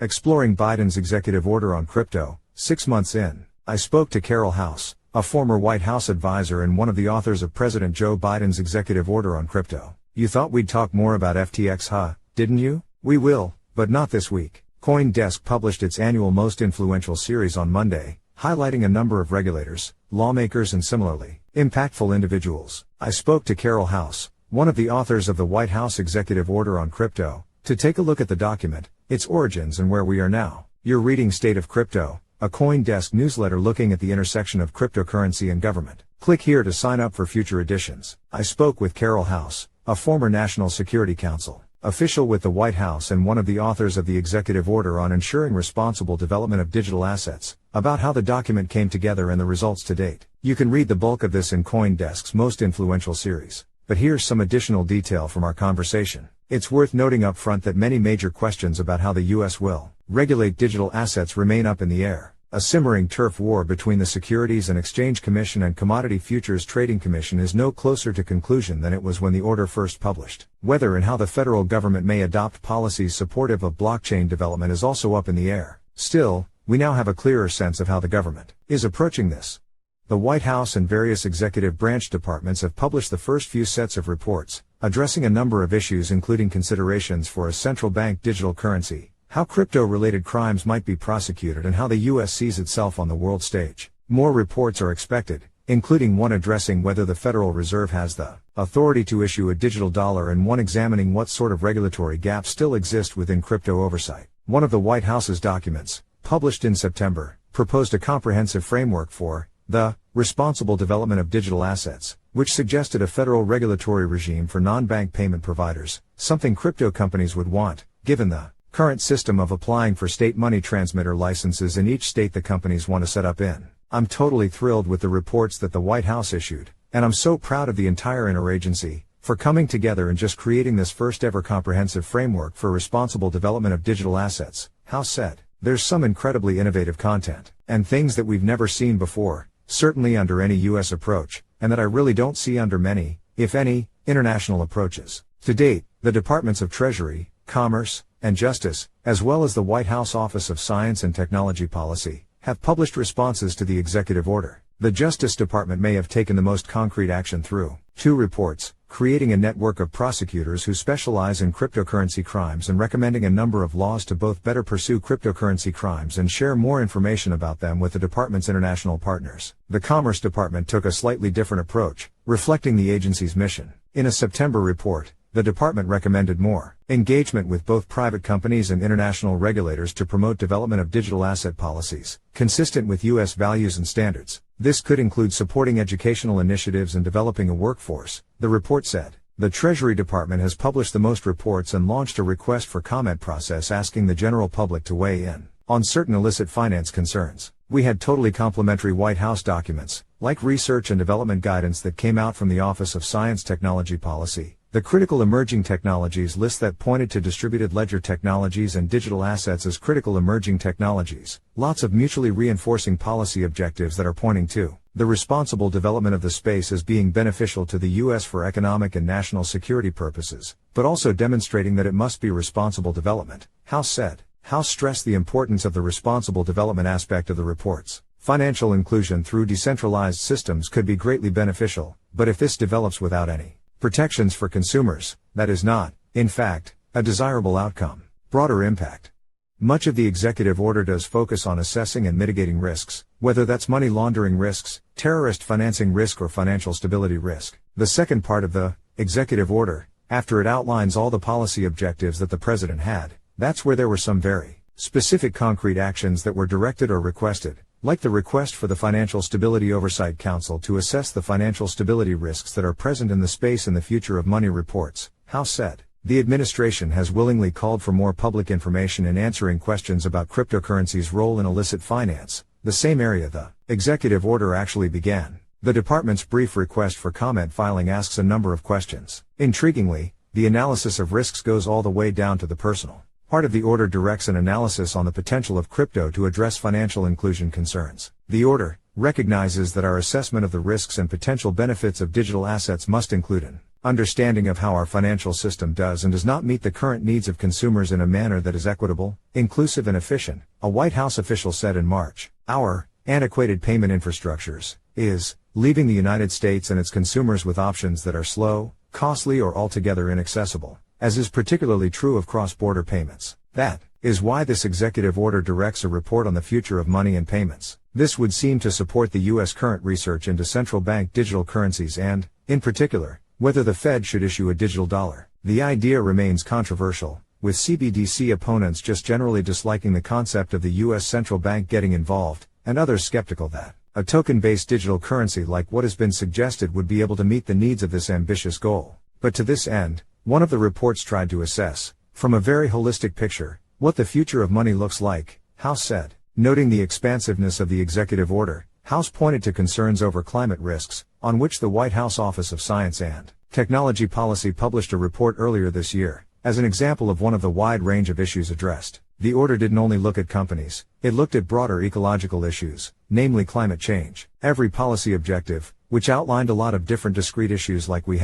Exploring Biden's executive order on crypto, 6 months in. I spoke to Carole House, a former White House advisor and one of the authors of President Joe Biden's executive order on crypto. You thought we'd talk more about FTX, huh? Didn't you? We will, but not this week. CoinDesk published its annual Most Influential series on Monday, highlighting a number of regulators, lawmakers and similarly impactful individuals. I spoke to Carole House, one of the authors of the White House executive order on crypto, to take a look at the document, its origins and where we are now. You're reading State of Crypto, a CoinDesk newsletter looking at the intersection of cryptocurrency and government. Click here to sign up for future editions. I spoke with Carole House, a former National Security Council official with the White House and one of the authors of the executive order on ensuring responsible development of digital assets, about how the document came together and the results to date. You can read the bulk of this in CoinDesk's Most Influential series. But here's some additional detail from our conversation. It's worth noting up front that many major questions about how the U.S. will regulate digital assets remain up in the air. A simmering turf war between the Securities and Exchange Commission and Commodity Futures Trading Commission is no closer to conclusion than it was when the order first published. Whether and how the federal government may adopt policies supportive of blockchain development is also up in the air. Still, we now have a clearer sense of how the government is approaching this. The White House and various executive branch departments have published the first few sets of reports, addressing a number of issues including considerations for a central bank digital currency, how crypto-related crimes might be prosecuted and how the U.S. sees itself on the world stage. More reports are expected, including one addressing whether the Federal Reserve has the authority to issue a digital dollar and one examining what sort of regulatory gaps still exist within crypto oversight. One of the White House's documents, published in September, proposed a comprehensive framework for the responsible development of digital assets, which suggested a federal regulatory regime for non-bank payment providers, something crypto companies would want, given the current system of applying for state money transmitter licenses in each state the companies want to set up in. I'm totally thrilled with the reports that the White House issued, and I'm so proud of the entire interagency for coming together and just creating this first ever comprehensive framework for responsible development of digital assets. House said, there's some incredibly innovative content, and things that we've never seen before, certainly under any U.S. approach, and that I really don't see under many, if any, international approaches. To date, the Departments of Treasury, Commerce, and Justice, as well as the White House Office of Science and Technology Policy, have published responses to the executive order. The Justice Department may have taken the most concrete action through 2 reports, creating a network of prosecutors who specialize in cryptocurrency crimes and recommending a number of laws to both better pursue cryptocurrency crimes and share more information about them with the department's international partners. The Commerce Department took a slightly different approach, reflecting the agency's mission. In a September report, the department recommended more engagement with both private companies and international regulators to promote development of digital asset policies, consistent with U.S. values and standards. This could include supporting educational initiatives and developing a workforce, the report said. The Treasury Department has published the most reports and launched a request for comment process asking the general public to weigh in on certain illicit finance concerns. We had totally complementary White House documents, like research and development guidance that came out from the Office of Science Technology Policy, the Critical Emerging Technologies list that pointed to distributed ledger technologies and digital assets as critical emerging technologies, lots of mutually reinforcing policy objectives that are pointing to the responsible development of the space as being beneficial to the U.S. for economic and national security purposes, but also demonstrating that it must be responsible development, House said. House stressed the importance of the responsible development aspect of the reports. Financial inclusion through decentralized systems could be greatly beneficial, but if this develops without any protections for consumers, that is not, in fact, a desirable outcome. Broader impact. Much of the executive order does focus on assessing and mitigating risks, whether that's money laundering risks, terrorist financing risk or financial stability risk. The second part of the executive order, after it outlines all the policy objectives that the president had, that's where there were some very specific concrete actions that were directed or requested, like the request for the Financial Stability Oversight Council to assess the financial stability risks that are present in the space in the future of money reports, House said. The administration has willingly called for more public information in answering questions about cryptocurrency's role in illicit finance, the same area the executive order actually began. The department's brief request for comment filing asks a number of questions. Intriguingly, the analysis of risks goes all the way down to the personal. Part of the order directs an analysis on the potential of crypto to address financial inclusion concerns. The order recognizes that our assessment of the risks and potential benefits of digital assets must include an understanding of how our financial system does and does not meet the current needs of consumers in a manner that is equitable, inclusive and efficient, a White House official said in March. Our antiquated payment infrastructures is leaving the United States and its consumers with options that are slow, costly or altogether inaccessible, as is particularly true of cross-border payments. That is why this executive order directs a report on the future of money and payments. This would seem to support the U.S. current research into central bank digital currencies and, in particular, whether the Fed should issue a digital dollar. The idea remains controversial, with CBDC opponents just generally disliking the concept of the U.S. central bank getting involved, and others skeptical that a token-based digital currency like what has been suggested would be able to meet the needs of this ambitious goal. But to this end, one of the reports tried to assess, from a very holistic picture, what the future of money looks like, House said. Noting the expansiveness of the executive order, House pointed to concerns over climate risks, on which the White House Office of Science and Technology Policy published a report earlier this year, as an example of one of the wide range of issues addressed. The order didn't only look at companies, it looked at broader ecological issues, namely climate change. Every policy objective, which outlined a lot of different discrete issues like we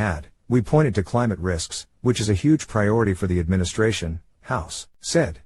pointed to climate risks, which is a huge priority for the administration, House said.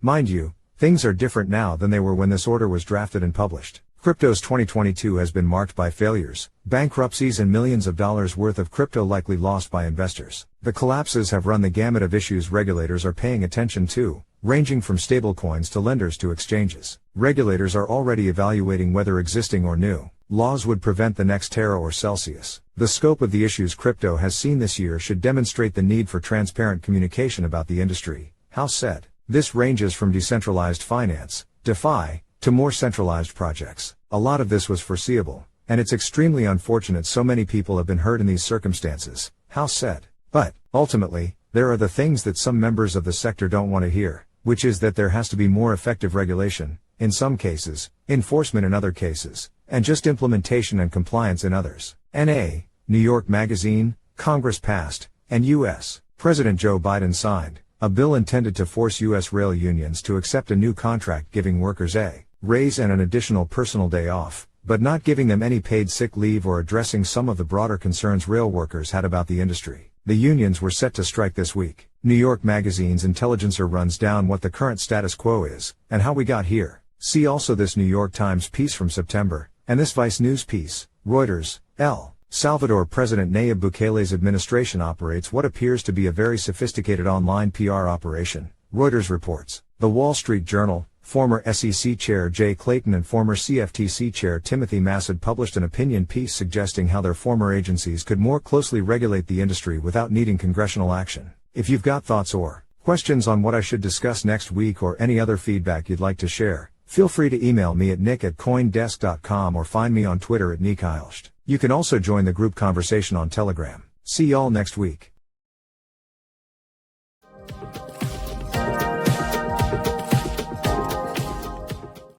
Mind you, things are different now than they were when this order was drafted and published. Crypto's 2022 has been marked by failures, bankruptcies and millions of dollars worth of crypto likely lost by investors. The collapses have run the gamut of issues regulators are paying attention to, ranging from stablecoins to lenders to exchanges. Regulators are already evaluating whether existing or new laws would prevent the next Terra or Celsius. The scope of the issues crypto has seen this year should demonstrate the need for transparent communication about the industry, House said. This ranges from decentralized finance, DeFi, to more centralized projects. A lot of this was foreseeable, and it's extremely unfortunate so many people have been hurt in these circumstances, House said. But, ultimately, there are the things that some members of the sector don't want to hear, which is that there has to be more effective regulation, in some cases, enforcement in other cases, and just implementation and compliance in others. N.A., New York Magazine, Congress passed, and U.S. President Joe Biden signed a bill intended to force U.S. rail unions to accept a new contract giving workers a raise and an additional personal day off, but not giving them any paid sick leave or addressing some of the broader concerns rail workers had about the industry. The unions were set to strike this week. New York Magazine's Intelligencer runs down what the current status quo is, and how we got here. See also this New York Times piece from September, and this Vice News piece. Reuters, El Salvador President Nayib Bukele's administration operates what appears to be a very sophisticated online PR operation, Reuters reports. The Wall Street Journal, former SEC Chair Jay Clayton and former CFTC Chair Timothy Massad published an opinion piece suggesting how their former agencies could more closely regulate the industry without needing congressional action. If you've got thoughts or questions on what I should discuss next week or any other feedback you'd like to share, feel free to email me at nick@coindesk.com or find me on Twitter @nickheilst. You can also join the group conversation on Telegram. See y'all next week.